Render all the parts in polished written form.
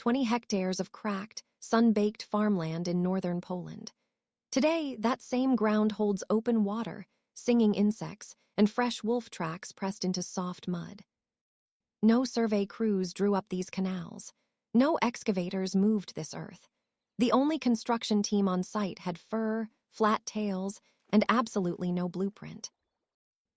20 hectares of cracked, sun-baked farmland in northern Poland. Today, that same ground holds open water, singing insects, and fresh wolf tracks pressed into soft mud. No survey crews drew up these canals. No excavators moved this earth. The only construction team on site had fur, flat tails, and absolutely no blueprint.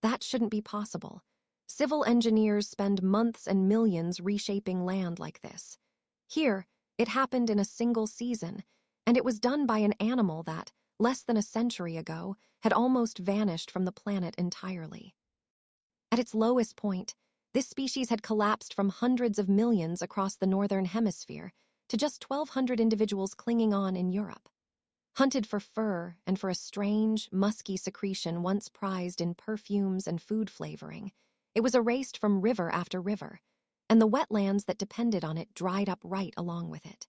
That shouldn't be possible. Civil engineers spend months and millions reshaping land like this. Here, it happened in a single season, and it was done by an animal that, less than a century ago, had almost vanished from the planet entirely. At its lowest point, this species had collapsed from hundreds of millions across the northern hemisphere to just 1,200 individuals clinging on in Europe. Hunted for fur and for a strange, musky secretion once prized in perfumes and food flavoring, it was erased from river after river, and the wetlands that depended on it dried up right along with it.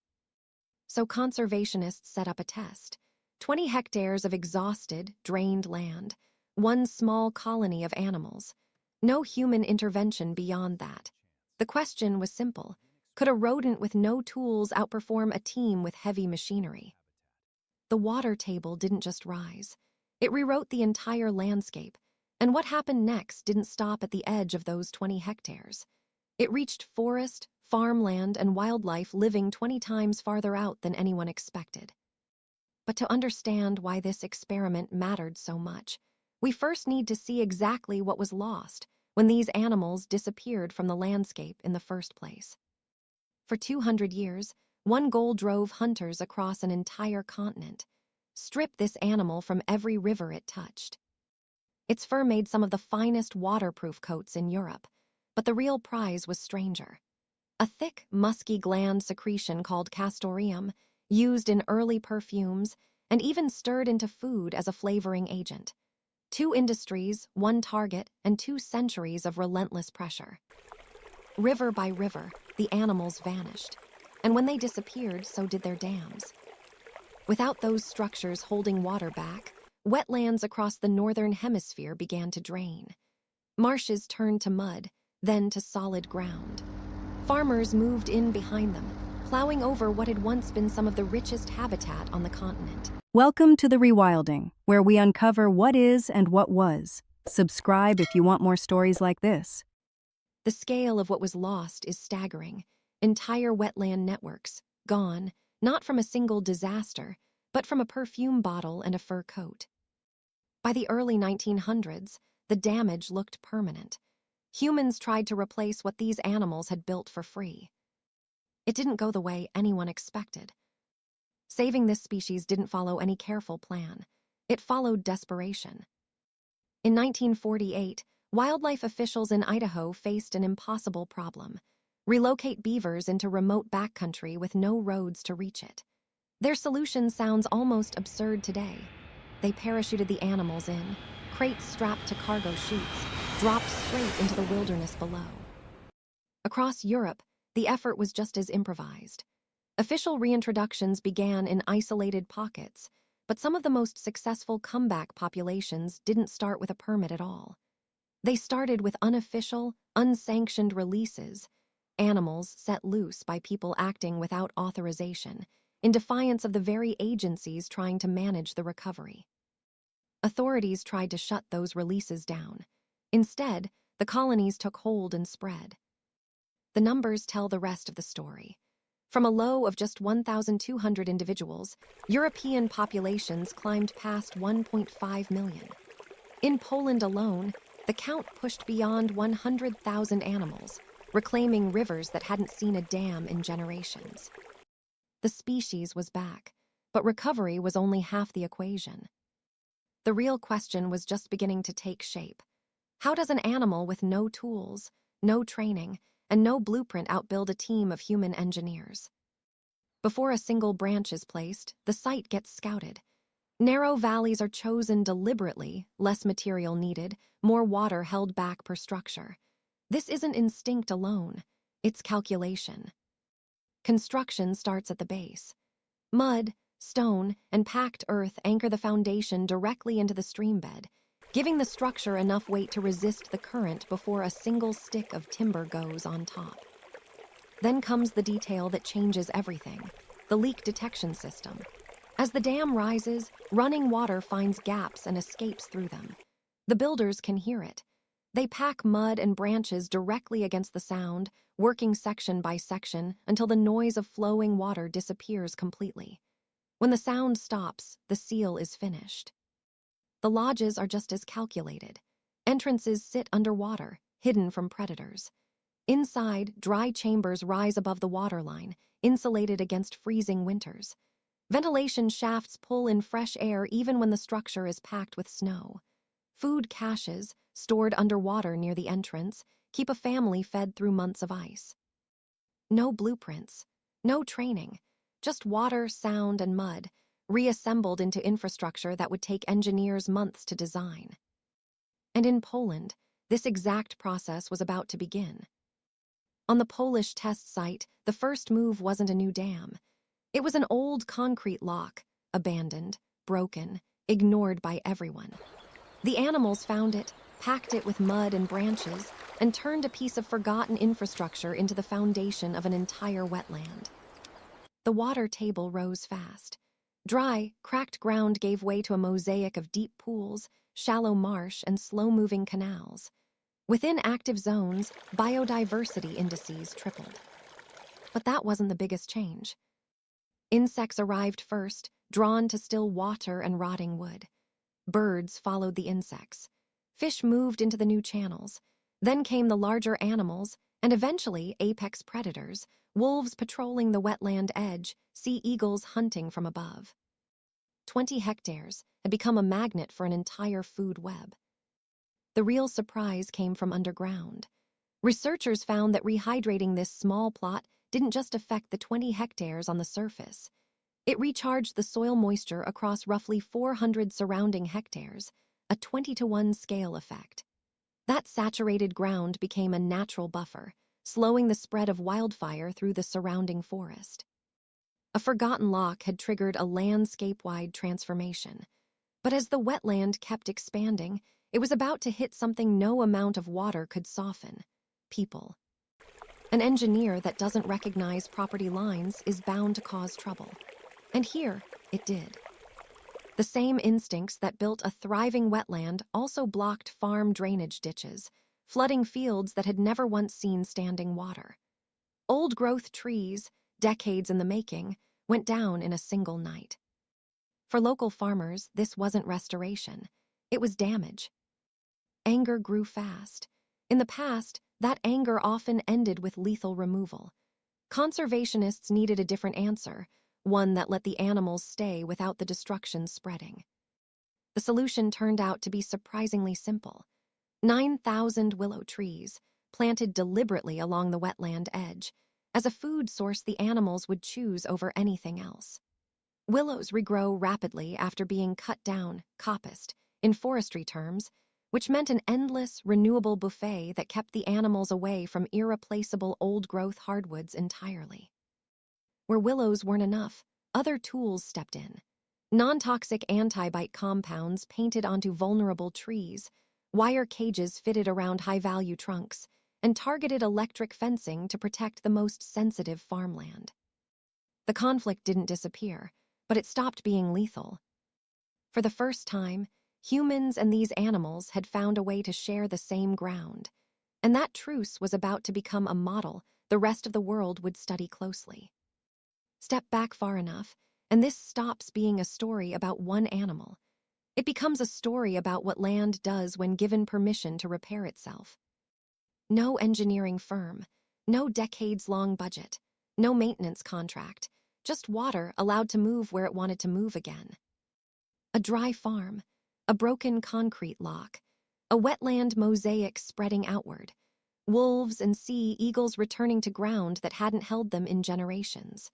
So conservationists set up a test. 20 hectares of exhausted, drained land, one small colony of animals. No human intervention beyond that. The question was simple. Could a rodent with no tools outperform a team with heavy machinery? The water table didn't just rise. It rewrote the entire landscape, and what happened next didn't stop at the edge of those 20 hectares. It reached forest, farmland, and wildlife living 20 times farther out than anyone expected. But to understand why this experiment mattered so much, we first need to see exactly what was lost when these animals disappeared from the landscape in the first place. For 200 years, one goal drove hunters across an entire continent: strip this animal from every river it touched. Its fur made some of the finest waterproof coats in Europe, but the real prize was stranger. A thick, musky gland secretion called castoreum, used in early perfumes and even stirred into food as a flavoring agent. 2 industries, 1 target, and 2 centuries of relentless pressure. River by river, the animals vanished, and when they disappeared, so did their dams. Without those structures holding water back, wetlands across the northern hemisphere began to drain. Marshes turned to mud, then to solid ground. Farmers moved in behind them, plowing over what had once been some of the richest habitat on the continent. Welcome to the Rewilding, where we uncover what is and what was. Subscribe if you want more stories like this. The scale of what was lost is staggering. Entire wetland networks, gone, not from a single disaster, but from a perfume bottle and a fur coat. By the early 1900s, the damage looked permanent. Humans tried to replace what these animals had built for free. It didn't go the way anyone expected. Saving this species didn't follow any careful plan. It followed desperation. In 1948, wildlife officials in Idaho faced an impossible problem: relocate beavers into remote backcountry with no roads to reach it. Their solution sounds almost absurd today. They parachuted the animals in, crates strapped to cargo chutes, dropped straight into the wilderness below. Across Europe, the effort was just as improvised. Official reintroductions began in isolated pockets, but some of the most successful comeback populations didn't start with a permit at all. They started with unofficial, unsanctioned releases, animals set loose by people acting without authorization, in defiance of the very agencies trying to manage the recovery. Authorities tried to shut those releases down. Instead, the colonies took hold and spread. The numbers tell the rest of the story. From a low of just 1,200 individuals, European populations climbed past 1.5 million. In Poland alone, the count pushed beyond 100,000 animals, reclaiming rivers that hadn't seen a dam in generations. The species was back, but recovery was only half the equation. The real question was just beginning to take shape. How does an animal with no tools, no training, and no blueprint outbuild a team of human engineers? Before a single branch is placed, the site gets scouted. Narrow valleys are chosen deliberately, less material needed, more water held back per structure. This isn't instinct alone, it's calculation. Construction starts at the base. Mud, stone, and packed earth anchor the foundation directly into the streambed, giving the structure enough weight to resist the current before a single stick of timber goes on top. Then comes the detail that changes everything: the leak detection system. As the dam rises, running water finds gaps and escapes through them. The builders can hear it. They pack mud and branches directly against the sound, working section by section until the noise of flowing water disappears completely. When the sound stops, the seal is finished. The lodges are just as calculated. Entrances sit underwater, hidden from predators. Inside, dry chambers rise above the waterline, insulated against freezing winters. Ventilation shafts pull in fresh air even when the structure is packed with snow. Food caches, stored underwater near the entrance, keep a family fed through months of ice. No blueprints, no training, just water, sound, and mud, reassembled into infrastructure that would take engineers months to design. And in Poland, this exact process was about to begin. On the Polish test site, the first move wasn't a new dam. It was an old concrete lock, abandoned, broken, ignored by everyone. The animals found it, packed it with mud and branches, and turned a piece of forgotten infrastructure into the foundation of an entire wetland. The water table rose fast. Dry, cracked ground gave way to a mosaic of deep pools, shallow marsh, and slow-moving canals. Within active zones, biodiversity indices tripled. But that wasn't the biggest change. Insects arrived first, drawn to still water and rotting wood. Birds followed the insects. Fish moved into the new channels. Then came the larger animals, and eventually apex predators, wolves patrolling the wetland edge, sea eagles hunting from above. 20 hectares had become a magnet for an entire food web. The real surprise came from underground. Researchers found that rehydrating this small plot didn't just affect the 20 hectares on the surface. It recharged the soil moisture across roughly 400 surrounding hectares, a 20-to-1 scale effect. That saturated ground became a natural buffer, slowing the spread of wildfire through the surrounding forest. A forgotten lock had triggered a landscape-wide transformation. But as the wetland kept expanding, it was about to hit something no amount of water could soften: people. An engineer that doesn't recognize property lines is bound to cause trouble. And here, it did. The same instincts that built a thriving wetland also blocked farm drainage ditches, flooding fields that had never once seen standing water. Old-growth trees, decades in the making, went down in a single night. For local farmers, this wasn't restoration. It was damage. Anger grew fast. In the past, that anger often ended with lethal removal. Conservationists needed a different answer, one that let the animals stay without the destruction spreading. The solution turned out to be surprisingly simple: 9,000 willow trees, planted deliberately along the wetland edge, as a food source the animals would choose over anything else. Willows regrow rapidly after being cut down, coppiced, in forestry terms, which meant an endless, renewable buffet that kept the animals away from irreplaceable old-growth hardwoods entirely. Where willows weren't enough, other tools stepped in. Non-toxic anti-bite compounds painted onto vulnerable trees, wire cages fitted around high-value trunks, and targeted electric fencing to protect the most sensitive farmland. The conflict didn't disappear, but it stopped being lethal. For the first time, humans and these animals had found a way to share the same ground, and that truce was about to become a model the rest of the world would study closely. Step back far enough, and this stops being a story about one animal. It becomes a story about what land does when given permission to repair itself. No engineering firm, no decades-long budget, no maintenance contract, just water allowed to move where it wanted to move again. A dry farm, a broken concrete lock, a wetland mosaic spreading outward, wolves and sea eagles returning to ground that hadn't held them in generations.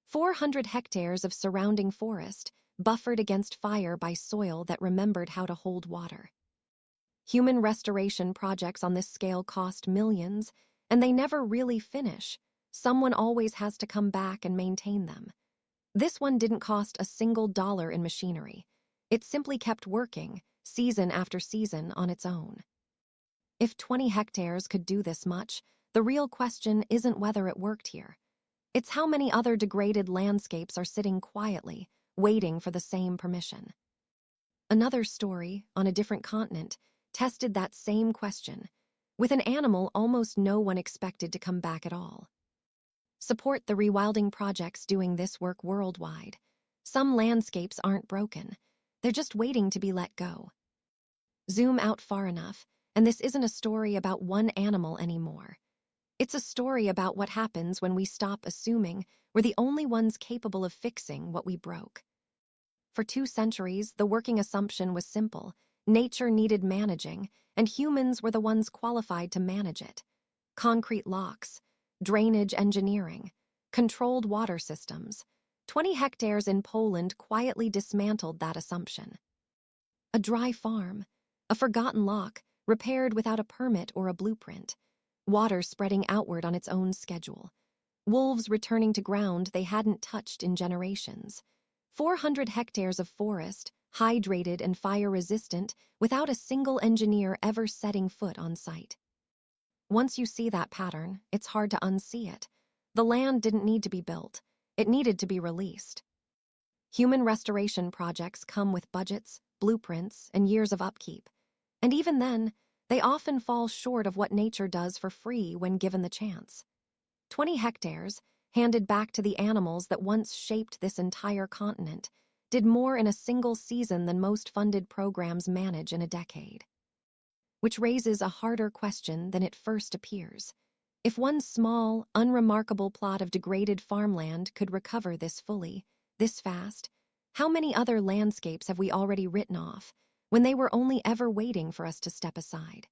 400 hectares of surrounding forest, buffered against fire by soil that remembered how to hold water. Human restoration projects on this scale cost millions, and they never really finish. Someone always has to come back and maintain them. This one didn't cost a single dollar in machinery. It simply kept working, season after season, on its own. If 20 hectares could do this much, The real question isn't whether it worked here. It's how many other degraded landscapes are sitting quietly, waiting for the same permission. Another story, on a different continent, tested that same question, with an animal almost no one expected to come back at all. Support the rewilding projects doing this work worldwide. Some landscapes aren't broken. They're just waiting to be let go. Zoom out far enough, and this isn't a story about one animal anymore. It's a story about what happens when we stop assuming we're the only ones capable of fixing what we broke. For 2 centuries, the working assumption was simple. Nature needed managing, and humans were the ones qualified to manage it. Concrete locks, drainage engineering, controlled water systems. 20 hectares in Poland quietly dismantled that assumption. A dry farm, a forgotten lock, repaired without a permit or a blueprint. Water spreading outward on its own schedule. Wolves returning to ground they hadn't touched in generations. 400 hectares of forest, hydrated and fire-resistant, without a single engineer ever setting foot on site. Once you see that pattern, it's hard to unsee it. The land didn't need to be built. It needed to be released. Human restoration projects come with budgets, blueprints, and years of upkeep. And even then, they often fall short of what nature does for free when given the chance. 20 hectares, handed back to the animals that once shaped this entire continent, did more in a single season than most funded programs manage in a decade. Which raises a harder question than it first appears. If one small, unremarkable plot of degraded farmland could recover this fully, this fast, how many other landscapes have we already written off when they were only ever waiting for us to step aside?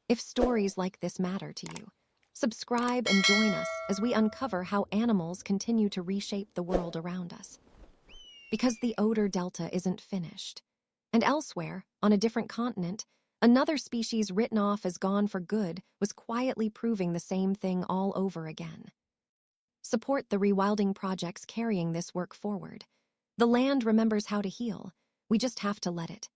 If stories like this matter to you, subscribe and join us as we uncover how animals continue to reshape the world around us. Because the odor delta isn't finished. And elsewhere, on a different continent, another species written off as gone for good was quietly proving the same thing all over again. Support the rewilding projects carrying this work forward. The land remembers how to heal. We just have to let it.